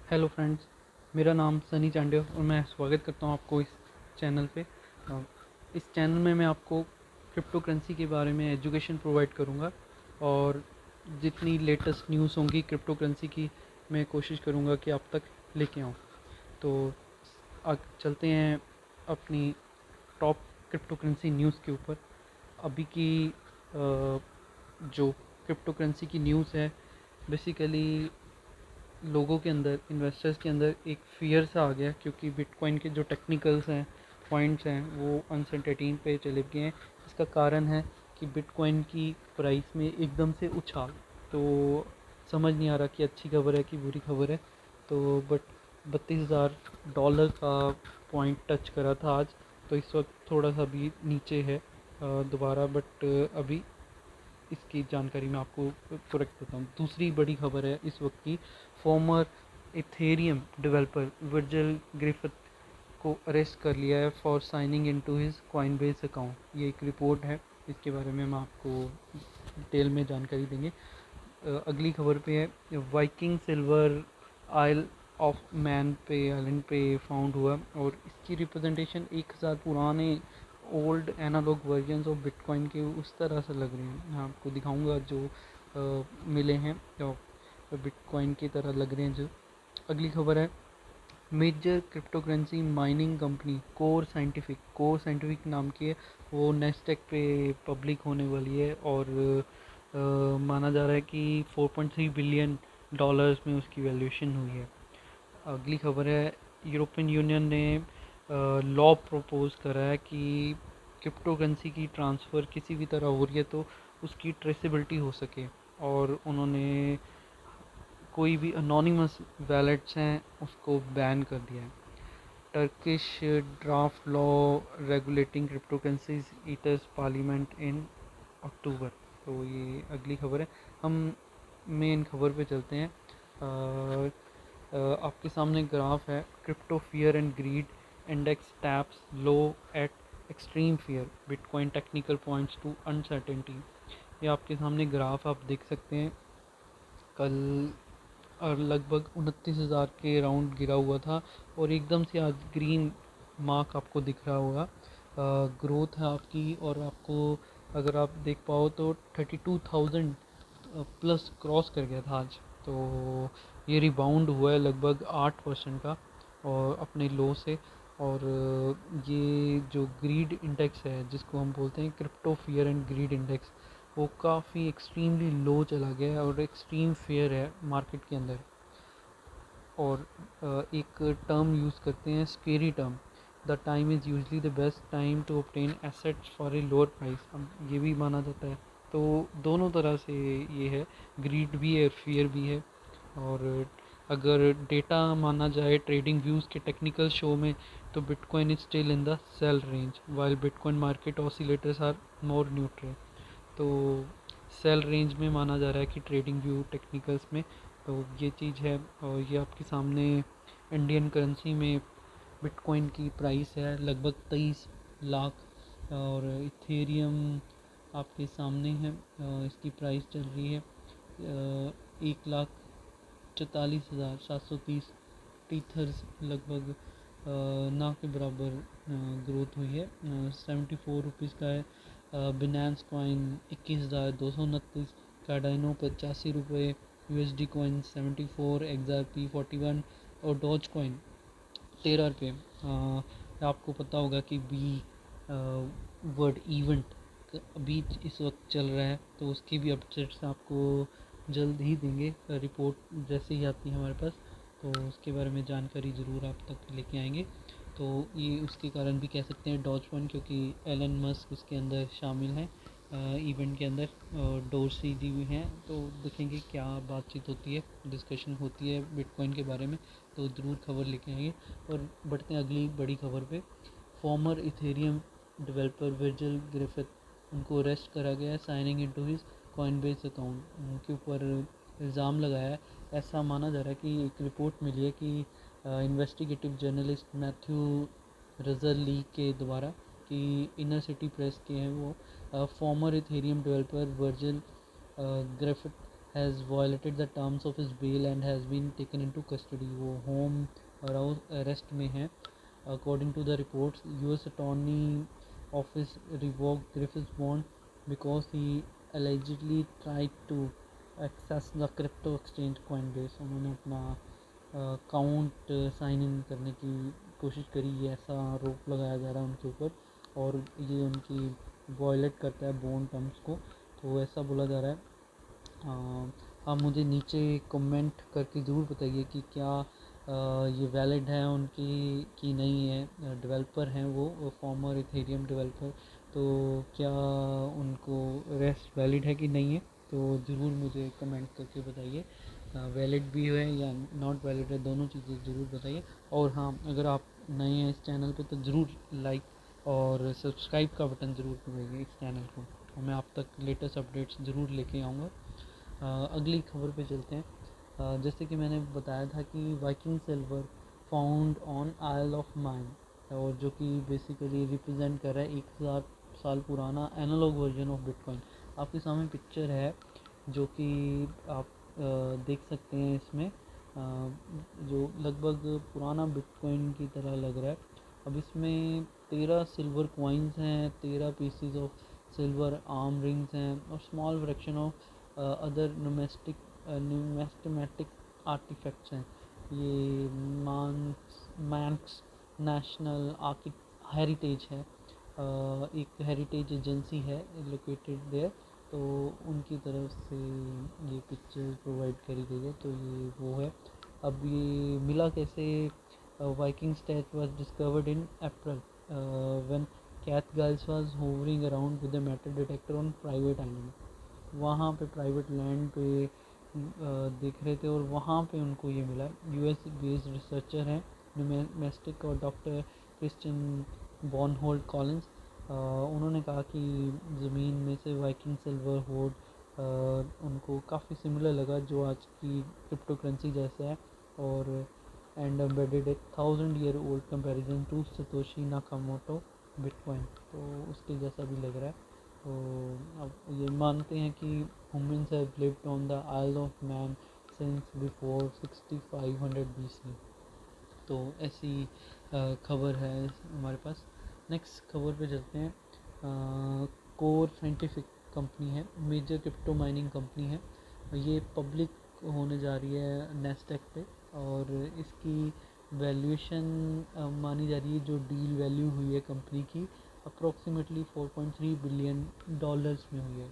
Hello friends, मेरा नाम सनी चांडे और मैं स्वागत करता हूं आपको इस चैनल पे। इस चैनल में मैं आपको क्रिप्टो करेंसी के बारे में एजुकेशन प्रोवाइड करूंगा और जितनी लेटेस्ट न्यूज़ होंगी क्रिप्टो करेंसी की मैं कोशिश करूंगा कि आप तक लेके आऊं। तो चलते हैं अपनी टॉप क्रिप्टो करेंसी न्यूज़ के ऊपर। अभी की जो क्रिप्टो करेंसी की न्यूज़ है, बेसिकली लोगों के अंदर, इन्वेस्टर्स के अंदर एक फियर सा आ गया क्योंकि बिटकॉइन के जो टेक्निकल्स हैं, पॉइंट्स हैं, वो अनसर्टेनिटी पे चले गए हैं। इसका कारण है कि बिटकॉइन की प्राइस में एकदम से उछाल। तो समझ नहीं आ रहा कि अच्छी खबर है कि बुरी खबर है। तो बट $32,000 का पॉइंट टच करा था आज। तो इस वक्त थोड़ा सा भी नीचे है दोबारा, बट अभी इसकी जानकारी मैं आपको करेक्ट देता हूँ। दूसरी बड़ी खबर है इस वक्त की, farmer Ethereum developer Virgil Griffith को अरेस्ट कर लिया है for signing into his Coinbase account. ये एक रिपोर्ट है, इसके बारे में हम आपको डिटेल में जानकारी देंगे। अगली खबर पे है, Viking silver Isle of Man पे आइलैंड पे फाउंड हुआ और इसकी रिप्रेजेंटेशन 1000 पुराने old analogue versions of bitcoin के उस तरह से लग रहे हैं। मैं आपको दिखाऊंगा जो मिले हैं, जो बिटकॉइन की तरह लग रहे हैं जो। अगली खबर है, major crypto currency mining company Core Scientific नाम की है, वो नेस्टेक पे पब्लिक होने वाली है और माना जा रहा है कि $4.3 बिलियन में उसकी वैल्यूएशन हुई है। अगली खबर है, यूरोपियन यूनियन ने लॉ प्रपोज करा है कि क्रिप्टो करेंसी की ट्रांसफ़र किसी भी तरह हो रही है तो उसकी ट्रेसेबिलिटी हो सके, और उन्होंने कोई भी अनोनिमस वैलेट्स हैं उसको बैन कर दिया है। Turkish draft law regulating crypto currencies enters parliament in October. तो ये अगली खबर है। हम मेन खबर पे चलते हैं। आपके सामने ग्राफ है, crypto fear and greed index taps low at extreme fear, bitcoin technical points to uncertainty. ये आपके सामने ग्राफ आप देख सकते हैं। कल और लगभग 29,000 के राउंड गिरा हुआ था और एकदम से आज ग्रीन मार्क आपको दिख रहा होगा। ग्रोथ है आपकी, और आपको अगर आप देख पाओ तो 32,000 प्लस क्रॉस कर गया था आज। तो ये रिबाउंड हुआ है लगभग 8% का और अपने लो से। और ये जो ग्रीड इंडेक्स है जिसको हम बोलते हैं crypto fear and greed index, वो काफ़ी एक्सट्रीमली लो चला गया है और एक्सट्रीम फेयर है मार्केट के अंदर। और एक टर्म यूज़ करते हैं, scary term, the time is usually the best time to obtain assets for a lower price. अब ये भी माना जाता है। तो दोनों तरह से ये है, ग्रीड भी है, फियर भी है। और अगर डेटा माना जाए ट्रेडिंग व्यूज़ के टेक्निकल शो में, तो bitcoin is still in the sell range while bitcoin market oscillators are more neutral. तो सेल रेंज में माना जा रहा है कि ट्रेडिंग व्यू टेक्निकल्स में। तो ये चीज़ है। और ये आपके सामने इंडियन करेंसी में बिटकॉइन की प्राइस है लगभग 23 लाख, और इथेरियम आपके सामने है, इसकी प्राइस चल रही है 1,44,730 टीथर्स, लगभग ना के बराबर ग्रोथ हुई है। 74 रुपीज़ का है। बिनांस कॉइन 21,229, कार्डाइनो 85 रुपये, यूएसडी कॉइन 74, एक्सआरपी 41 और डॉज कॉइन 13 रुपये। आपको पता होगा कि बी वर्ड इवेंट अभी इस वक्त चल रहा है, तो उसकी भी अपडेट्स आपको जल्द ही देंगे। रिपोर्ट जैसे ही आती है हमारे पास, तो उसके बारे में जानकारी ज़रूर आप तक लेके आएंगे। तो ये उसके कारण भी कह सकते हैं डॉज फंड, क्योंकि एलन मस्क उसके अंदर शामिल हैं इवेंट के अंदर, और डोर्सी जी भी हैं। तो देखेंगे क्या बातचीत होती है, डिस्कशन होती है बिटकॉइन के बारे में, तो ज़रूर खबर लेके आएंगे। और बढ़ते हैं अगली बड़ी खबर पे। Farmer Ethereum developer Virgil Griffith, उनको अरेस्ट करा गया है signing into his Coinbase account. उनके ऊपर इल्ज़ाम लगाया है। ऐसा माना जा रहा है कि एक रिपोर्ट मिली है कि इन्वेस्टिगेटिव जर्नलिस्ट मैथ्यू रजर ली के द्वारा, कि इनर सिटी प्रेस के हैं वो, farmer Ethereum developer Virgil Griffith has violated the terms of his bail and has been taken into custody. वो home arrest में है. According to the reports, U.S. Attorney Office revoked Griffith's bond because he allegedly tried to access the crypto exchange Coinbase. उन्होंने अपना account sign in करने की कोशिश करी, ये ऐसा आरोप लगाया जा रहा है उनके ऊपर, और ये उनकी वॉयलेट करता है बॉन्ड टर्म्स को, तो ऐसा बोला जा रहा है. आप मुझे नीचे कमेंट करके ज़रूर बताइए कि क्या ये वैलिड है उनकी कि नहीं है. डेवलपर हैं वो फॉर्मर इथेरियम डेवलपर, तो क्या उनको रेस्ट वैलिड है कि नहीं है, तो ज़रूर मुझे कमेंट करके बताइए. वैलिड भी है या नॉट वैलिड है, दोनों चीज़ें ज़रूर बताइए. और हाँ, अगर आप नए हैं इस चैनल पे तो ज़रूर लाइक और सब्सक्राइब का बटन ज़रूर दबाइए इस चैनल को, और मैं आप तक लेटेस्ट अपडेट्स ज़रूर लेके आऊँगा. अगली खबर पे चलते हैं. जैसे कि मैंने बताया था कि Viking silver found on Isle of Man, और जो कि बेसिकली रिप्रेजेंट कर रहा है 1000 साल पुराना एनालॉग वर्जन ऑफ बिटकॉइन. आपके सामने पिक्चर है जो कि आप देख सकते हैं. इसमें जो लगभग पुराना बिटकॉइन की तरह लग रहा है. अब इसमें 13 सिल्वर कॉइन्स हैं, 13 pieces of silver arm rings हैं, और small fraction of other numismatic artefacts हैं. ये मैंक्स नेशनल हेरिटेज है, एक हेरिटेज एजेंसी है लोकेटेड देयर, तो उनकी तरफ से ये पिक्चर प्रोवाइड करी गई है. तो ये वो है. अब ये मिला कैसे? Viking statue was discovered in April when Kath Giles was hovering around with the metal detector on private island. वहाँ पे प्राइवेट लैंड पे देख रहे थे और वहाँ पे उनको ये मिला. यूएस बेस्ड रिसर्चर हैं न्यूमेस्टिक और डॉक्टर क्रिश्चियन बॉनहोल्ड कॉलिंस. उन्होंने कहा कि ज़मीन में से वाइकिंग सिल्वर होड उनको काफ़ी सिमिलर लगा जो आज की क्रिप्टो करेंसी जैसा है, और and embedded a 1000 year old comparison to Satoshi Nakamoto bitcoin, तो उसके जैसा भी लग रहा है. तो अब ये मानते हैं कि humans have lived on the Isle of Man since before 6500 BC. तो ऐसी खबर है हमारे पास. नेक्स्ट खबर पे चलते हैं. कोर साइंटिफिक कंपनी है, मेजर क्रिप्टो माइनिंग कंपनी है. ये पब्लिक होने जा रही है नेस्डेक पे, और इसकी वैल्यूएशन मानी जा रही है, जो डील वैल्यू हुई है कंपनी की, अप्रॉक्सीमेटली $4.3 बिलियन में हुई है.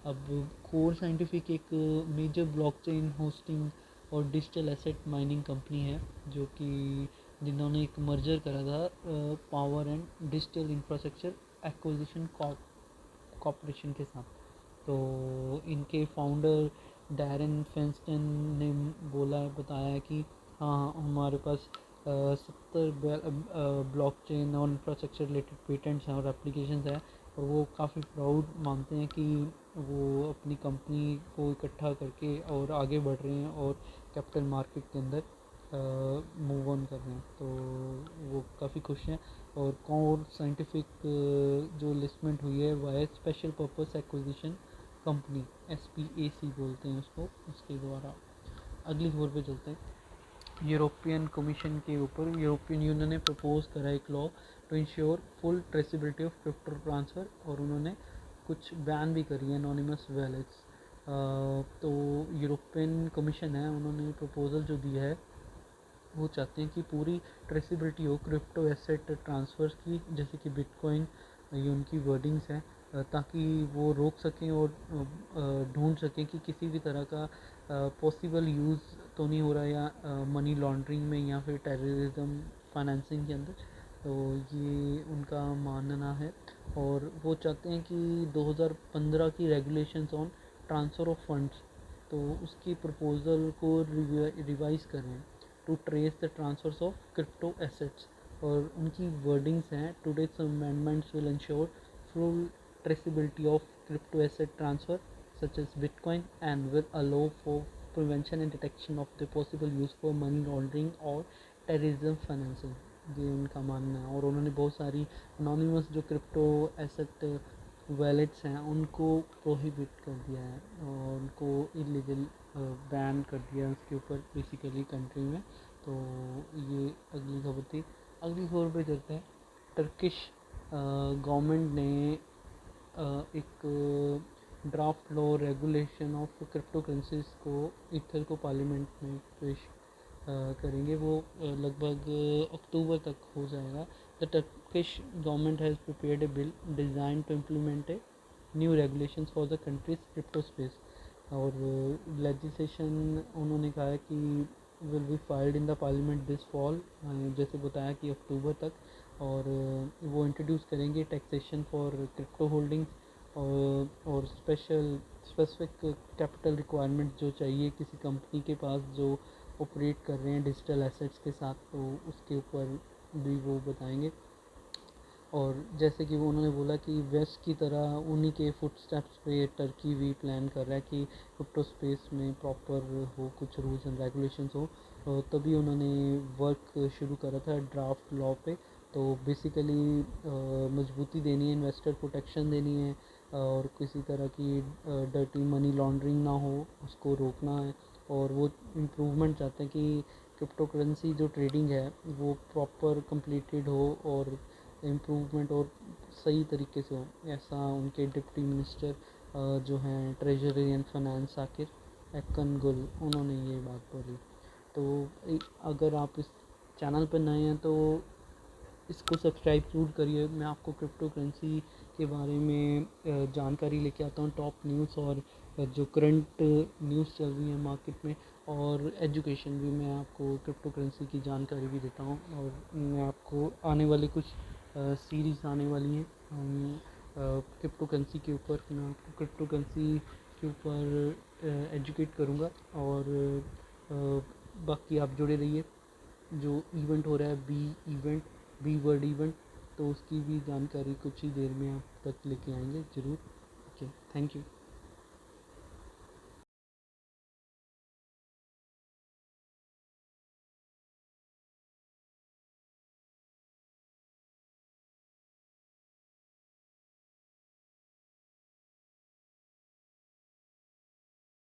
अब कोर साइंटिफिक एक मेजर ब्लॉकचेन होस्टिंग और डिजिटल एसेट माइनिंग कंपनी है, जो कि जिन्होंने एक मर्जर करा था power and digital infrastructure acquisition corporation के साथ. तो इनके फाउंडर डैरेन फेंस्टन ने बताया कि हाँ, हमारे पास 70 ब्लॉकचेन और इंफ्रास्ट्रक्चर रिलेटेड पेटेंट्स हैं और एप्लीकेशंस हैं, और वो काफ़ी प्राउड मानते हैं कि वो अपनी कंपनी को इकट्ठा करके और आगे बढ़ रहे हैं और कैपिटल मार्केट के अंदर मूव ऑन कर रहे हैं. तो वो काफ़ी खुश हैं. और कोर साइंटिफिक जो लिस्टमेंट हुई है via special purpose acquisition company, SPAC बोलते हैं उसको, उसके द्वारा. अगली खबर पे चलते हैं. यूरोपियन कमीशन के ऊपर यूरोपियन यूनियन ने प्रपोज करा एक law to ensure full traceability of crypto transfer, और उन्होंने कुछ बैन भी करी है एनोनिमस वैलेट्स. तो यूरोपियन कमीशन है, उन्होंने प्रपोज़ल जो दिया है वो चाहते हैं कि पूरी ट्रेसिबिलिटी हो क्रिप्टो एसेट ट्रांसफ़र्स की, जैसे कि बिटकॉइन, ये उनकी वर्डिंग्स हैं, ताकि वो रोक सकें और ढूंढ सकें कि किसी भी तरह का पॉसिबल यूज़ तो नहीं हो रहा, या मनी लॉन्ड्रिंग में या फिर टेररिज्म फाइनेंसिंग के अंदर. तो ये उनका मानना है, और वो चाहते हैं कि 2015 की regulations on transfer of funds, तो उसकी प्रपोज़ल को रिवाइज़ करें to trace the transfers of crypto assets. और उनकी वर्डिंग्स हैं, today's amendments will ensure full traceability of crypto asset transfer such as Bitcoin and will allow for prevention and detection of the possible use for money laundering or terrorism financing. ये उनका मानना है. और उन्होंने बहुत सारी anonymous जो crypto asset wallets हैं उनको प्रोहिबिट कर दिया है और उनको इलीगल बैन कर दिया है उसके ऊपर बेसिकली कंट्री में। तो ये अगली खबर थी। अगली खबर पे चलते हैं। टर्किश गवर्नमेंट ने एक draft law regulation of crypto currencies को इथर को पार्लियामेंट में पेश करेंगे। वो लगभग अक्टूबर तक हो जाएगा। The Turkish government has prepared a bill designed to implement a new regulations for the country's crypto space. और लेजिस्लेशन उन्होंने कहा है कि will be filed in the parliament this fall, जैसे बताया कि अक्टूबर तक। और वो इंट्रोड्यूस करेंगे टैक्सेशन फॉर क्रिप्टो होल्डिंग्स और स्पेसिफिक कैपिटल रिक्वायरमेंट जो चाहिए किसी कंपनी के पास जो ऑपरेट कर रहे हैं डिजिटल एसेट्स के साथ, तो उसके ऊपर भी वो बताएंगे। और जैसे कि वो उन्होंने बोला कि वेस्ट की तरह उन्हीं के फुट स्टेप्स पे टर्की भी प्लान कर रहा है कि क्रिप्टो स्पेस में प्रॉपर हो, कुछ रूल्स एंड रेगुलेशंस हो। तभी उन्होंने वर्क शुरू करा था ड्राफ्ट लॉ पे। तो बेसिकली मजबूती देनी है, इन्वेस्टर प्रोटेक्शन देनी है और किसी तरह की डर्टी मनी लॉन्ड्रिंग ना हो उसको रोकना है। और वो इम्प्रूवमेंट चाहते हैं कि क्रिप्टो करेंसी जो ट्रेडिंग है वो प्रॉपर कंप्लीटेड हो और इम्प्रूवमेंट और सही तरीके से हो। ऐसा उनके डिप्टी मिनिस्टर जो हैं ट्रेजरी एंड फाइनेंस साकिर एक्कन गुल, उन्होंने ये बात बोली। तो अगर आप इस चैनल पर नए हैं तो इसको सब्सक्राइब ज़रूर करिए। मैं आपको क्रिप्टो करेंसी के बारे में जानकारी लेके आता हूँ, टॉप न्यूज़ और जो करंट न्यूज़ चल रही है मार्केट में, और एजुकेशन भी मैं आपको क्रिप्टो करेंसी की जानकारी भी देता हूँ। और मैं आपको आने वाले कुछ सीरीज़ आने वाली हैं क्रिप्टो करेंसी के ऊपर। मैं आपको क्रिप्टो करेंसी के ऊपर एजुकेट करूँगा। और बाकी आप जुड़े रहिए। जो इवेंट हो रहा है बी वर्ल्ड इवेंट, तो उसकी भी जानकारी कुछ ही देर में आप तक लेके आएंगे ज़रूर। Okay, thank you.